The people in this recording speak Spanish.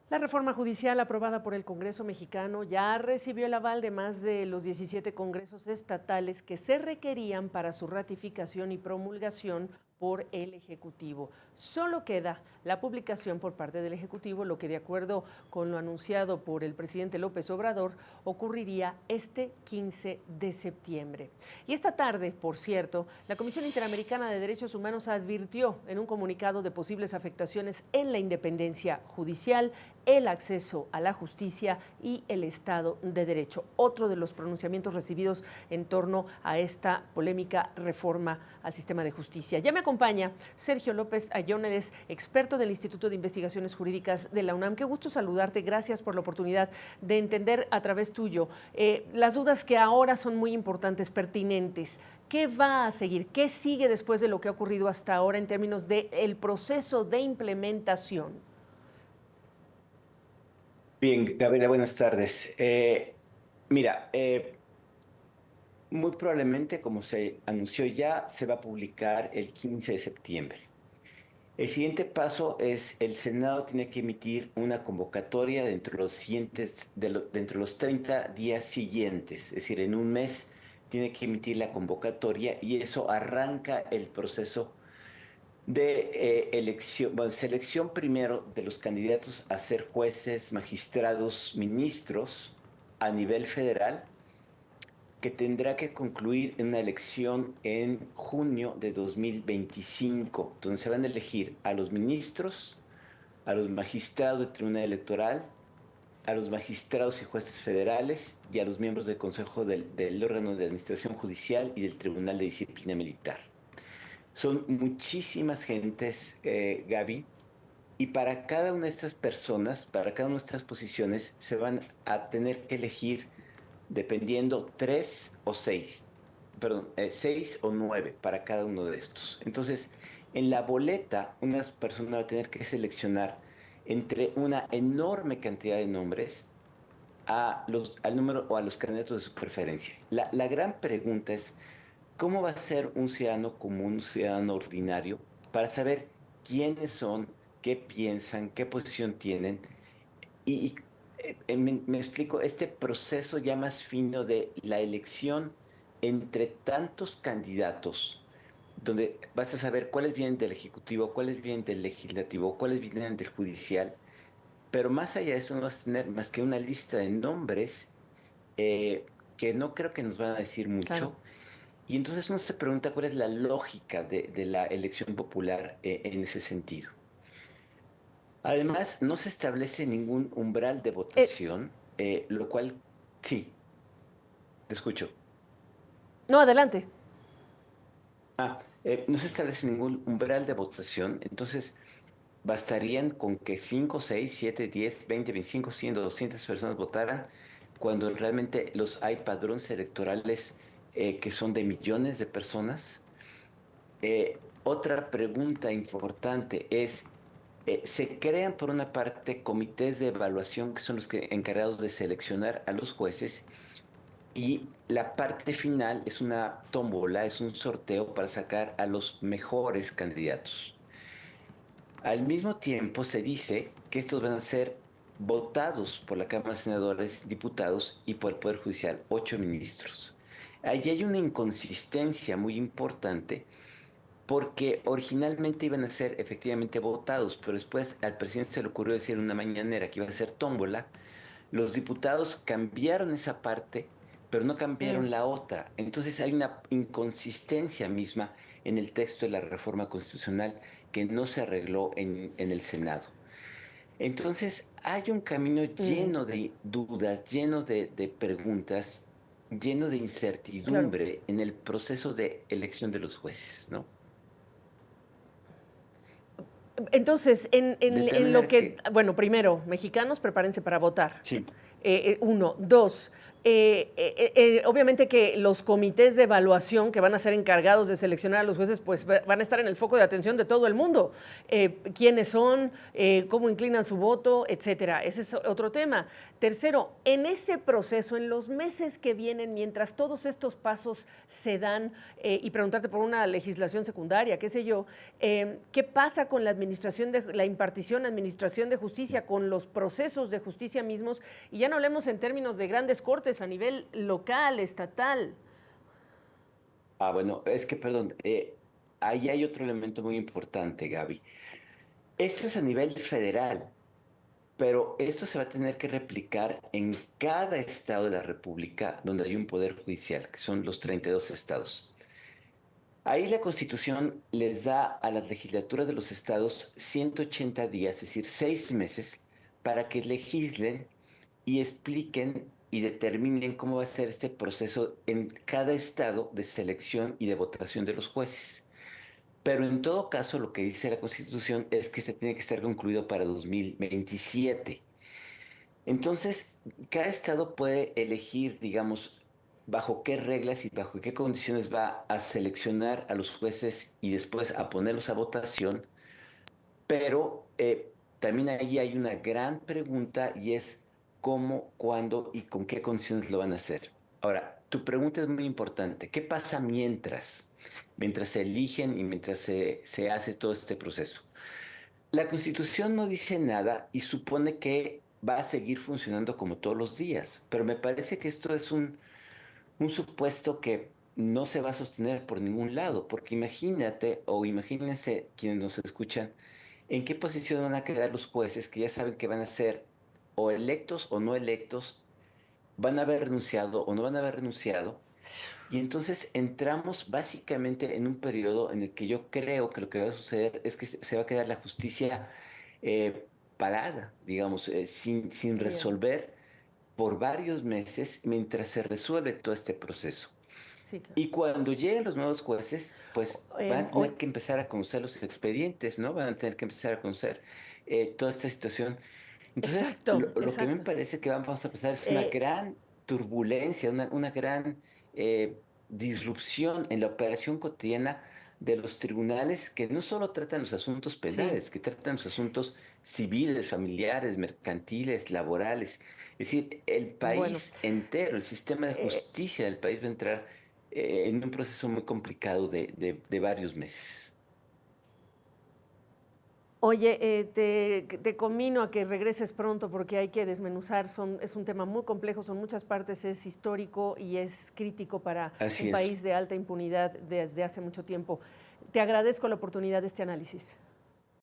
La reforma judicial aprobada por el Congreso mexicano ya recibió el aval de más de los 17 congresos estatales que se requerían para su ratificación y promulgación por el Ejecutivo. Solo queda la publicación por parte del Ejecutivo, lo que de acuerdo con lo anunciado por el presidente López Obrador ocurriría este 15 de septiembre. Y esta tarde, por cierto, la Comisión Interamericana de Derechos Humanos advirtió en un comunicado de posibles afectaciones en la independencia judicial, el acceso a la justicia y el Estado de Derecho. Otro de los pronunciamientos recibidos en torno a esta polémica reforma al sistema de justicia. Ya me acompaña Sergio López Ayón, experto del Instituto de Investigaciones Jurídicas de la UNAM. Qué gusto saludarte. Gracias por la oportunidad de entender a través tuyo las dudas que ahora son muy importantes, pertinentes. ¿Qué va a seguir? ¿Qué sigue después de lo que ha ocurrido hasta ahora en términos del proceso de implementación? Bien, Gabriela, buenas tardes. Mira, muy probablemente, como se anunció ya, se va a publicar el 15 de septiembre. El siguiente paso es el Senado tiene que emitir una convocatoria dentro de los dentro de los 30 días siguientes, es decir, en un mes tiene que emitir la convocatoria y eso arranca el proceso de elección, bueno, selección primero de los candidatos a ser jueces, magistrados, ministros a nivel federal, que tendrá que concluir en una elección en junio de 2025, donde se van a elegir a los ministros, a los magistrados del Tribunal Electoral, a los magistrados y jueces federales y a los miembros del Consejo del órgano de Administración Judicial y del Tribunal de Disciplina Militar. Son muchísimas gentes, Gaby, y para cada una de estas personas, para cada una de estas posiciones, se van a tener que elegir, dependiendo, tres o seis, perdón, seis o nueve para cada uno de estos. Entonces, en la boleta, una persona va a tener que seleccionar entre una enorme cantidad de nombres al número o a los candidatos de su preferencia. La gran pregunta es, ¿cómo va a ser un ciudadano común, un ciudadano ordinario, para saber quiénes son, qué piensan, qué posición tienen? Me explico, este proceso ya más fino de la elección entre tantos candidatos, donde vas a saber cuáles vienen del Ejecutivo, cuáles vienen del Legislativo, cuáles vienen del Judicial, pero más allá de eso no vas a tener más que una lista de nombres que no creo que nos van a decir Claro. mucho. Y entonces uno se pregunta cuál es la lógica de la elección popular en ese sentido. Además, no se establece ningún umbral de Eh, votación, lo cual, sí, te escucho. no, adelante. No se establece ningún umbral de votación, entonces bastarían con que 5, 6, 7, 10, 20, 25, 100, 200 personas votaran, cuando realmente hay padrones electorales que son de millones de personas. Otra pregunta importante es, se crean por una parte comités de evaluación que son los que encargados de seleccionar a los jueces y la parte final es una tómbola, es un sorteo para sacar a los mejores candidatos. Al mismo tiempo se dice que estos van a ser votados por la Cámara de Senadores, Diputados y por el Poder Judicial, 8 ministros. Allí hay una inconsistencia muy importante porque originalmente iban a ser efectivamente votados, pero después al presidente se le ocurrió decir en una mañanera que iba a ser tómbola. Los diputados cambiaron esa parte, pero no Mm. cambiaron la otra. Entonces hay una inconsistencia misma en el texto de la reforma constitucional que no se arregló en el Senado. Entonces hay un camino Mm, lleno de dudas, lleno de preguntas, lleno de claro. incertidumbre en el proceso de elección de los jueces, ¿no? Entonces, De tal en lo manera que, que, bueno, primero, mexicanos, prepárense para votar. sí, Uno. Dos, obviamente que los comités de evaluación que van a ser encargados de seleccionar a los jueces, pues van a estar en el foco de atención de todo el mundo. ¿Quiénes son? ¿Cómo inclinan su voto? Etcétera. Ese es otro tema. Tercero, en ese proceso, en los meses que vienen, mientras todos estos pasos se dan, y preguntarte por una legislación secundaria, qué sé yo, ¿qué pasa con la administración de la impartición, administración de justicia, con los procesos de justicia mismos? Y ya no hablemos en términos de grandes cortes a nivel local, estatal. Bueno, es que, perdón, ahí hay otro elemento muy importante, Gaby. Esto es a nivel federal, pero esto se va a tener que replicar en cada estado de la República donde hay un poder judicial, que son los 32 estados. Ahí la Constitución les da a las legislaturas de los estados 180 días, es decir, 6 meses, para que legislen y expliquen y determinen cómo va a ser este proceso en cada estado de selección y de votación de los jueces. Pero en todo caso, lo que dice la Constitución es que se tiene que estar concluido para 2027. Entonces, cada estado puede elegir, digamos, bajo qué reglas y bajo qué condiciones va a seleccionar a los jueces y después a ponerlos a votación, pero también ahí hay una gran pregunta y es cómo, cuándo y con qué condiciones lo van a hacer. Ahora, tu pregunta es muy importante. ¿Qué pasa mientras se eligen y mientras se hace todo este proceso? La Constitución no dice nada y supone que va a seguir funcionando como todos los días, pero me parece que esto es un supuesto que no se va a sostener por ningún lado, porque imagínate o imagínense quienes nos escuchan, en qué posición van a quedar los jueces que ya saben que van a ser o electos o no electos, van a haber renunciado o no van a haber renunciado, y entonces entramos básicamente en un periodo en el que yo creo que lo que va a suceder es que se va a quedar la justicia parada, digamos, sin Bien, resolver por varios meses mientras se resuelve todo este proceso. sí, claro. Y cuando lleguen los nuevos jueces, pues van a Hoy, tener que empezar a conocer los expedientes, ¿no? Van a tener que empezar a conocer toda esta situación. Entonces, exacto, lo que me exacto. parece que vamos a empezar es una Eh, gran turbulencia, una gran disrupción en la operación cotidiana de los tribunales que no solo tratan los asuntos sí, penales, que tratan los asuntos civiles, familiares, mercantiles, laborales. Es decir, el bueno. país entero, el sistema de eh, justicia del país va a entrar en un proceso muy complicado de varios meses. Oye, te conmino a que regreses pronto porque hay que desmenuzar, es un tema muy complejo, son muchas partes, es histórico y es crítico para un Así es. país de alta impunidad desde hace mucho tiempo. Te agradezco la oportunidad de este análisis.